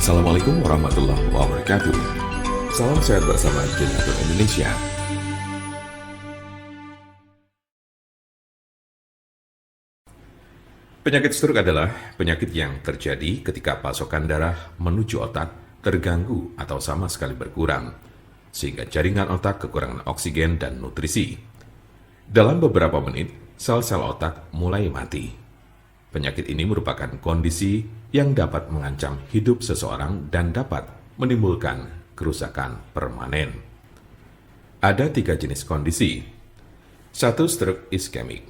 Assalamualaikum warahmatullahi wabarakatuh. Salam sehat bersama Generator Indonesia. Penyakit stroke adalah penyakit yang terjadi ketika pasokan darah menuju otak terganggu atau sama sekali berkurang, sehingga jaringan otak kekurangan oksigen dan nutrisi. Dalam beberapa menit, sel-sel otak mulai mati. Penyakit ini merupakan kondisi yang dapat mengancam hidup seseorang dan dapat menimbulkan kerusakan permanen. Ada 3 jenis kondisi. 1. Stroke iskemik.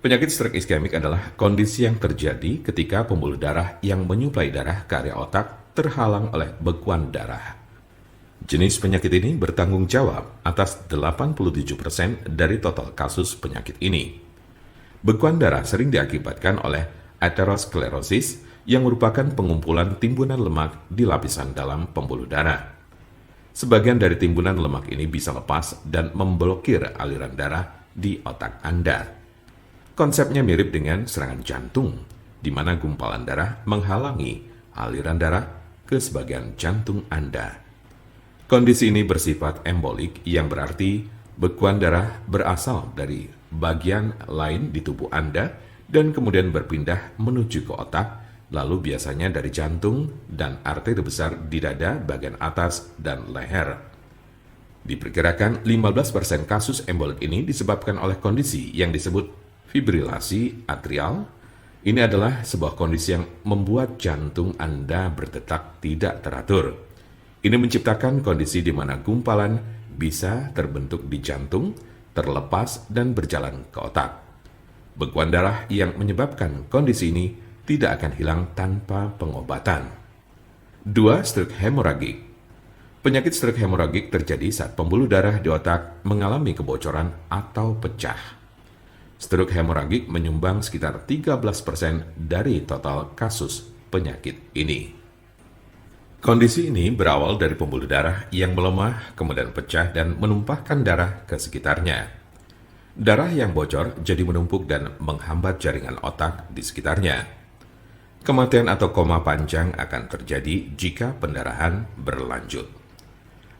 Penyakit stroke iskemik adalah kondisi yang terjadi ketika pembuluh darah yang menyuplai darah ke area otak terhalang oleh bekuan darah. Jenis penyakit ini bertanggung jawab atas 87% dari total kasus penyakit ini. Bekuan darah sering diakibatkan oleh aterosklerosis yang merupakan pengumpulan timbunan lemak di lapisan dalam pembuluh darah. Sebagian dari timbunan lemak ini bisa lepas dan memblokir aliran darah di otak Anda. Konsepnya mirip dengan serangan jantung, di mana gumpalan darah menghalangi aliran darah ke sebagian jantung Anda. Kondisi ini bersifat embolik, yang berarti bekuan darah berasal dari bagian lain di tubuh Anda dan kemudian berpindah menuju ke otak, lalu biasanya dari jantung dan arteri besar di dada bagian atas dan leher. Diperkirakan 15% kasus embolik ini disebabkan oleh kondisi yang disebut fibrilasi atrial. Ini adalah sebuah kondisi yang membuat jantung Anda berdetak tidak teratur. Ini menciptakan kondisi di mana gumpalan bisa terbentuk di jantung, terlepas dan berjalan ke otak. Bekuan darah yang menyebabkan kondisi ini tidak akan hilang tanpa pengobatan. 2. Stroke hemoragik. Penyakit stroke hemoragik terjadi saat pembuluh darah di otak mengalami kebocoran atau pecah. Stroke hemoragik menyumbang sekitar 13% dari total kasus penyakit ini. Kondisi ini berawal dari pembuluh darah yang melemah, kemudian pecah dan menumpahkan darah ke sekitarnya. Darah yang bocor jadi menumpuk dan menghambat jaringan otak di sekitarnya. Kematian atau koma panjang akan terjadi jika pendarahan berlanjut.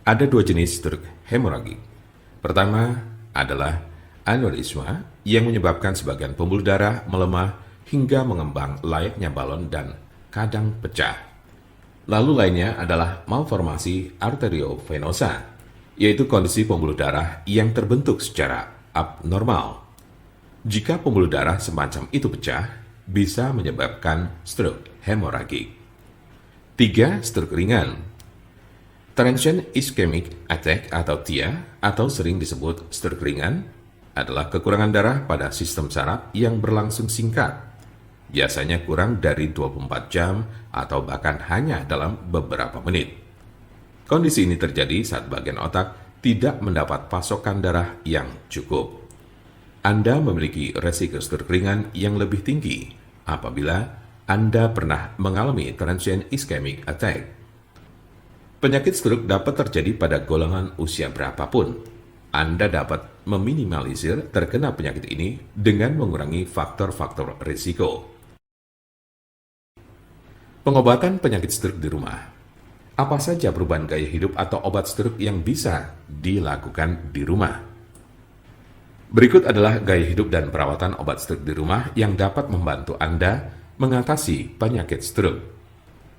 Ada 2 jenis stroke hemoragik. Pertama adalah aneurisma yang menyebabkan sebagian pembuluh darah melemah hingga mengembang layaknya balon dan kadang pecah. Lalu lainnya adalah malformasi arteriovenosa, yaitu kondisi pembuluh darah yang terbentuk secara abnormal. Jika pembuluh darah semacam itu pecah, bisa menyebabkan stroke hemoragik. 3. Stroke ringan. Transient ischemic attack atau TIA, atau sering disebut stroke ringan, adalah kekurangan darah pada sistem saraf yang berlangsung singkat. Biasanya kurang dari 24 jam atau bahkan hanya dalam beberapa menit. Kondisi ini terjadi saat bagian otak tidak mendapat pasokan darah yang cukup. Anda memiliki resiko stroke ringan yang lebih tinggi apabila Anda pernah mengalami transient ischemic attack. Penyakit stroke dapat terjadi pada golongan usia berapapun. Anda dapat meminimalisir terkena penyakit ini dengan mengurangi faktor-faktor risiko. Pengobatan penyakit stroke di rumah. Apa saja perubahan gaya hidup atau obat stroke yang bisa dilakukan di rumah? Berikut adalah gaya hidup dan perawatan obat stroke di rumah yang dapat membantu Anda mengatasi penyakit stroke.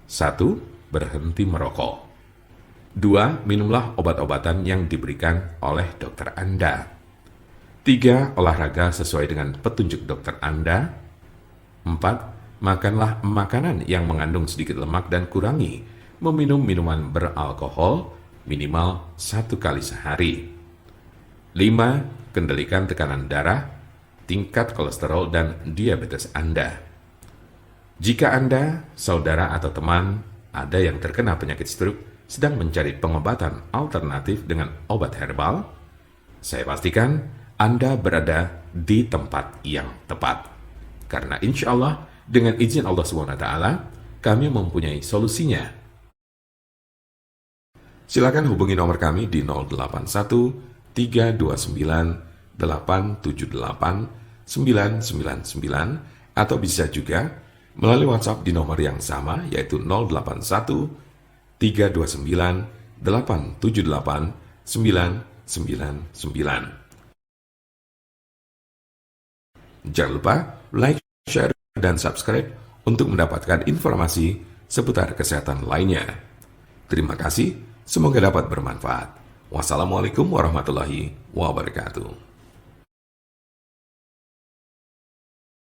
1. Berhenti merokok. 2. Minumlah obat-obatan yang diberikan oleh dokter Anda. 3. Olahraga sesuai dengan petunjuk dokter Anda. 4. Makanlah makanan yang mengandung sedikit lemak dan kurangi meminum minuman beralkohol minimal 1 kali sehari. 5. Kendalikan tekanan darah, tingkat kolesterol, dan diabetes Anda. Jika Anda, saudara atau teman ada yang terkena penyakit stroke sedang mencari pengobatan alternatif dengan obat herbal, saya pastikan Anda berada di tempat yang tepat. Karena insya Allah, dengan izin Allah SWT, kami mempunyai solusinya. Silakan hubungi nomor kami di 081 329 878 999 atau bisa juga melalui WhatsApp di nomor yang sama yaitu 081 329 878 999. Jangan lupa like, share, dan subscribe untuk mendapatkan informasi seputar kesehatan lainnya. Terima kasih, semoga dapat bermanfaat. Wassalamualaikum warahmatullahi wabarakatuh.